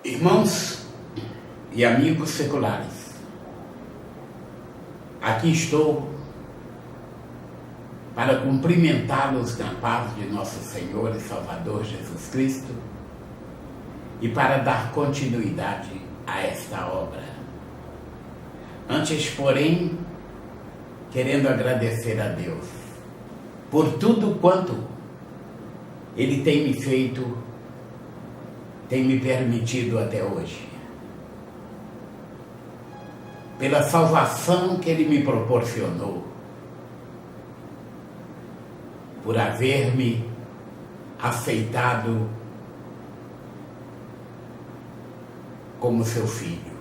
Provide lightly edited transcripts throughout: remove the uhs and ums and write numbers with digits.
Irmãos e amigos seculares, aqui estou para cumprimentá-los na paz de nosso Senhor e Salvador Jesus Cristo e para dar continuidade a esta obra. Antes, porém, querendo agradecer a Deus por tudo quanto Ele tem me feito, tem me permitido até hoje, pela salvação que Ele me proporcionou, por haver-me aceitado como seu filho.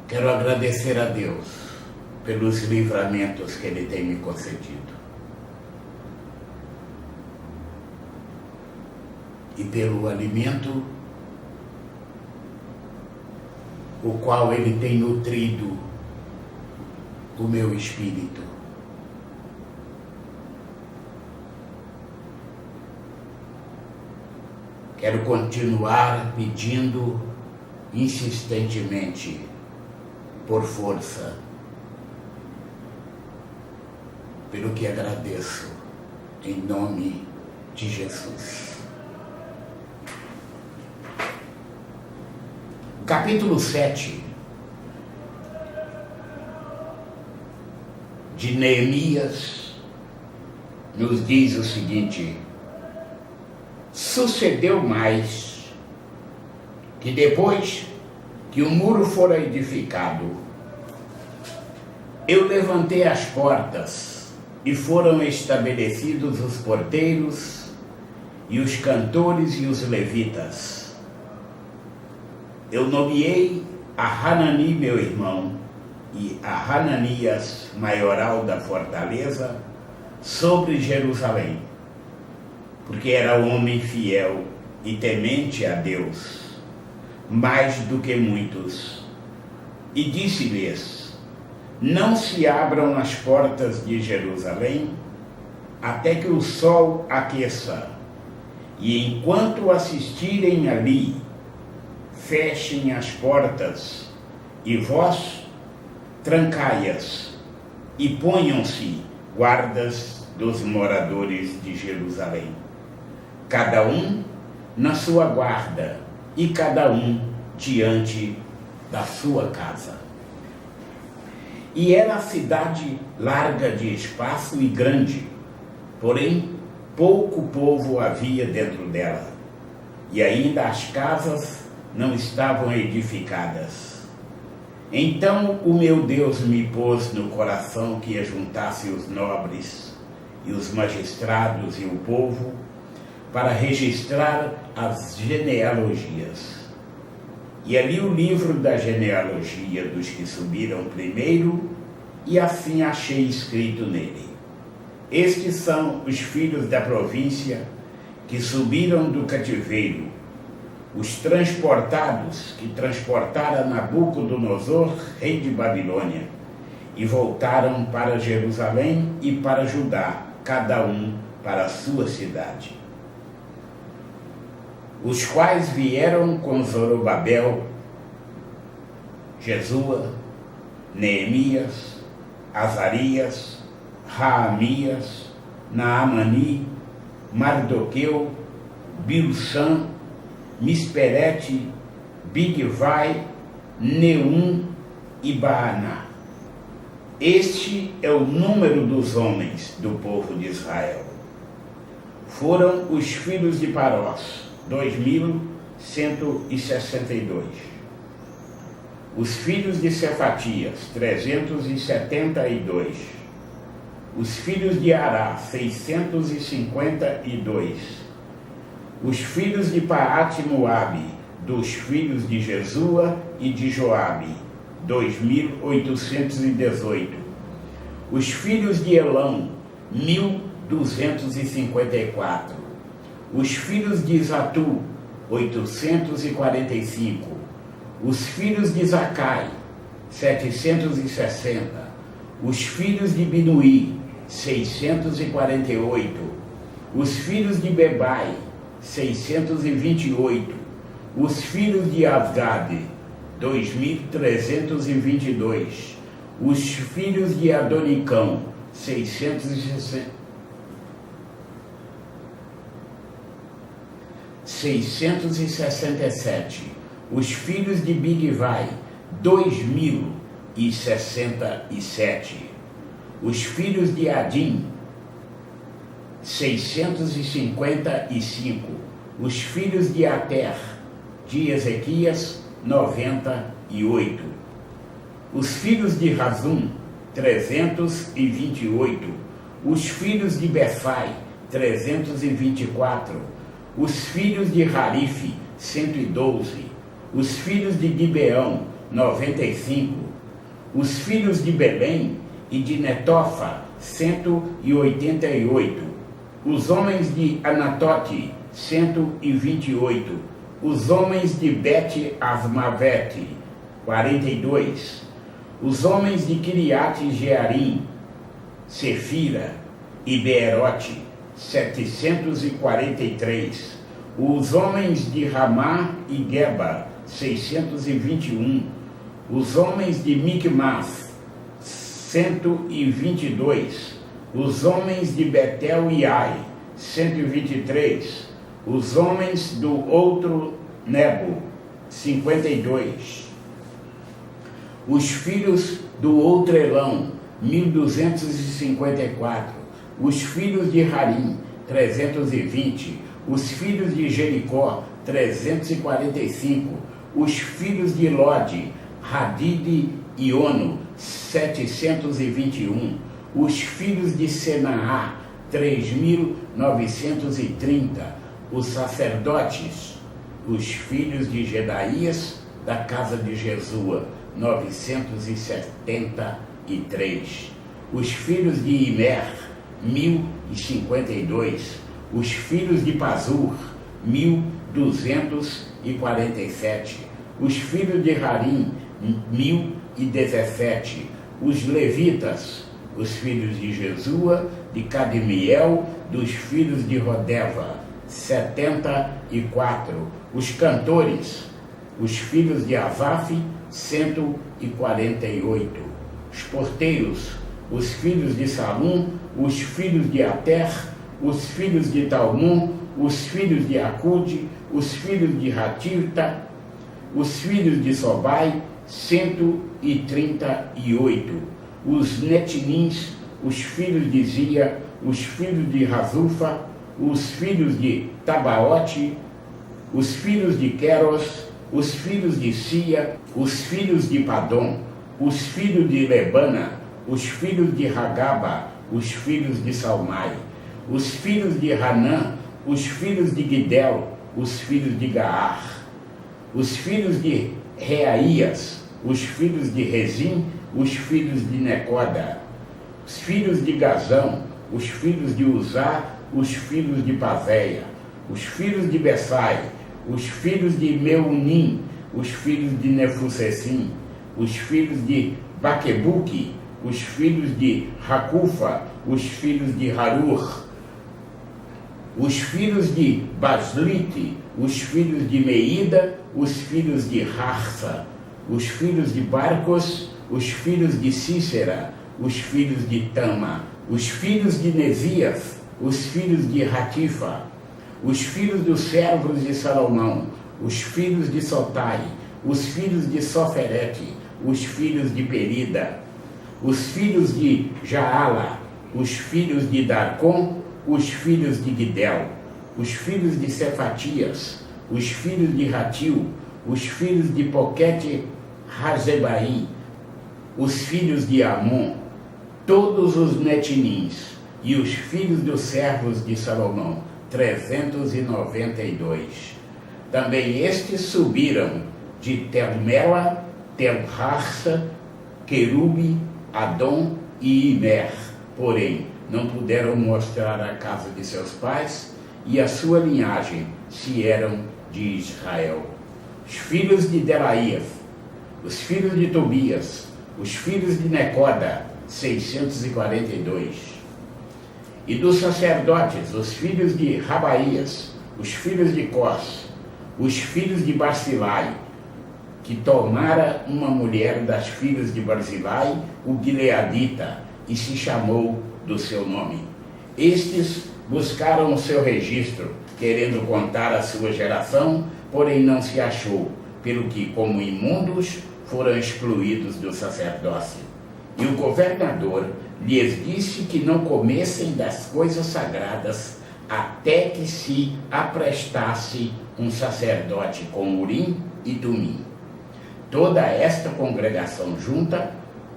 Quero agradecer a Deus pelos livramentos que Ele tem me concedido e pelo alimento o qual Ele tem nutrido o meu espírito. Quero continuar pedindo insistentemente por força, pelo que agradeço, em nome de Jesus. O capítulo 7 de Neemias nos diz o seguinte: sucedeu mais que depois que o muro fora edificado, eu levantei as portas e foram estabelecidos os porteiros e os cantores e os levitas. Eu nomeei a Hanani, meu irmão, e a Hananias, maioral da fortaleza, sobre Jerusalém, porque era homem fiel e temente a Deus, mais do que muitos. E disse-lhes: não se abram as portas de Jerusalém até que o sol aqueça, e enquanto assistirem ali, fechem as portas, e vós trancai-as, e ponham-se guardas dos moradores de Jerusalém, cada um na sua guarda, e cada um diante da sua casa. E era a cidade larga de espaço e grande, porém pouco povo havia dentro dela, e ainda as casas não estavam edificadas. Então o meu Deus me pôs no coração que ajuntasse os nobres e os magistrados e o povo para registrar as genealogias. E ali o livro da genealogia dos que subiram primeiro, e assim achei escrito nele: estes são os filhos da província que subiram do cativeiro, os transportados que transportaram Nabucodonosor, rei de Babilônia, e voltaram para Jerusalém e para Judá, cada um para a sua cidade. Os quais vieram com Zorobabel, Jesua, Neemias, Azarias, Raamias, Naamani, Mardoqueu, Bilsan, Misperete, Bigvai, Neum e Baaná. Este é o número dos homens do povo de Israel. Foram os filhos de Parós, 2.162. Os filhos de Cefatias, 372. Os filhos de Ará, 652. Os filhos de Paate-Moabe, dos filhos de Jesua e de Joabe, 2.818. Os filhos de Elão, 1.254. Os filhos de Zatu, 845. Os filhos de Zacai, 760. Os filhos de Binuí, 648. Os filhos de Bebai, 628. Os filhos de Asgad, 2322. Os filhos de Adonicão, 667. Os filhos de Bigvai, 2067. Os filhos de Adim, 655. Os filhos de Ater, de Ezequias, 98. Os filhos de Razum, 328. Os filhos de Befai, 324. Os filhos de Harife, 112. Os filhos de Gibeão, 95. Os filhos de Belém e de Netofa, 188. Os homens de Anatote, 128. Os homens de Bet-Asmavete, 42. Os homens de Kiriat-Jearim, Sefira e Beerote, 743. Os homens de Ramá e Geba, 621. Os homens de Micmas, 122. Os homens de Betel e Ai, 123. Os homens do outro Nebo, 52. Os filhos do outro Elão, 1254. Os filhos de Harim, 320. Os filhos de Jericó, 345. Os filhos de Lode, Hadid e Ono, 721. Os filhos de Senaá, 3.930. Os sacerdotes, os filhos de Gedaías, da casa de Jesua, 973. Os filhos de Imer, 1052. Os filhos de Pazur, 1247. Os filhos de Harim, 1017. Os levitas, os filhos de Jesua, de Cadmiel, dos filhos de Rodeva, 74. Os cantores, os filhos de Asaf, 148. Os porteiros, os filhos de Salum, os filhos de Ater, os filhos de Talmum, os filhos de Acude, os filhos de Hatirta, os filhos de Sobai, 138. Os Netinins, os filhos de Zia, os filhos de Razufa, os filhos de Tabaote, os filhos de Queros, os filhos de Sia, os filhos de Padom, os filhos de Lebana, os filhos de Hagaba, os filhos de Salmai, os filhos de Hanã, os filhos de Gidel, os filhos de Gaar, os filhos de Reaías, os filhos de Rezim, os filhos de Necoda, os filhos de Gazão, os filhos de Uzá, os filhos de Pavéia, os filhos de Bessai, os filhos de Meunim, os filhos de Nefusessim, os filhos de Baquebuque, os filhos de Racufa, os filhos de Harur, os filhos de Baslite, os filhos de Meida, os filhos de Harsa, os filhos de Barcos, os filhos de Cícera, os filhos de Tama, os filhos de Nezias, os filhos de Ratifa, os filhos dos servos de Salomão, os filhos de Sotai, os filhos de Soferete, os filhos de Perida, os filhos de Jaala, os filhos de Darcon, os filhos de Gidel, os filhos de Cefatias, os filhos de Ratil, os filhos de Poquete Razebaim, os filhos de Amon, todos os netinins, e os filhos dos servos de Salomão, 392. Também estes subiram de Telmela, Telharsa, Querube, Adom e Imer, porém não puderam mostrar a casa de seus pais e a sua linhagem, se eram de Israel. Os filhos de Delaías, os filhos de Tobias, os filhos de Necoda, 642. E dos sacerdotes, os filhos de Rabaías, os filhos de Cós, os filhos de Barzilai, que tomara uma mulher das filhas de Barzilai, o Gileadita, e se chamou do seu nome. Estes buscaram o seu registro, querendo contar a sua geração, porém não se achou, pelo que, como imundos, foram excluídos do sacerdócio. E o governador lhes disse que não comessem das coisas sagradas até que se aprestasse um sacerdote com Urim e Tumim. Toda esta congregação junta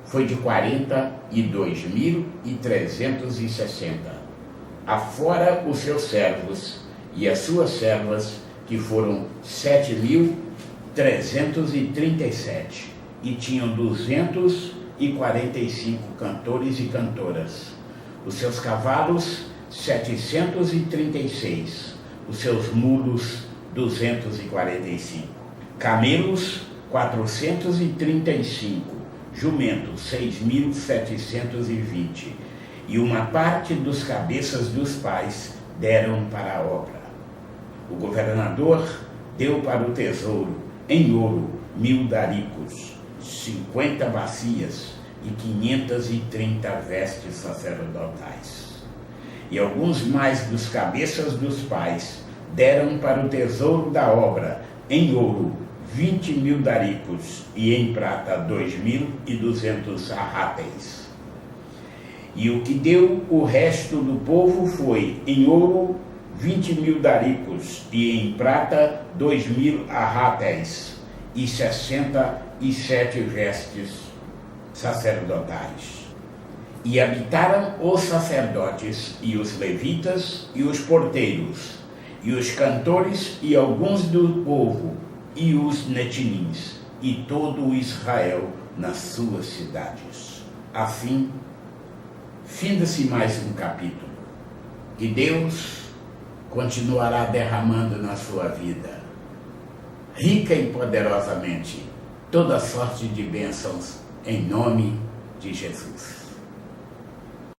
foi de 42.360, afora os seus servos e as suas servas, que foram 7.337, e tinham 245 cantores e cantoras. Os seus cavalos, 736, os seus mulos, 245, camelos, 435, jumentos, 6.720, e uma parte dos cabeças dos pais deram para a obra. O governador deu para o tesouro, em ouro, 1.000 daricos, 50 bacias e 530 vestes sacerdotais. E alguns mais dos cabeças dos pais deram para o tesouro da obra, em ouro, 20.000 daricos, e em prata 2.200 arráteis. E o que deu o resto do povo foi, em ouro, 20.000 daricos, e em prata 2.000 arráteis, e 67 vestes sacerdotais. E habitaram os sacerdotes, e os levitas, e os porteiros, e os cantores, e alguns do povo, e os netinins, e todo o Israel nas suas cidades. Assim, finda-se mais um capítulo, e Deus continuará derramando na sua vida, rica e poderosamente, toda sorte de bênçãos, em nome de Jesus.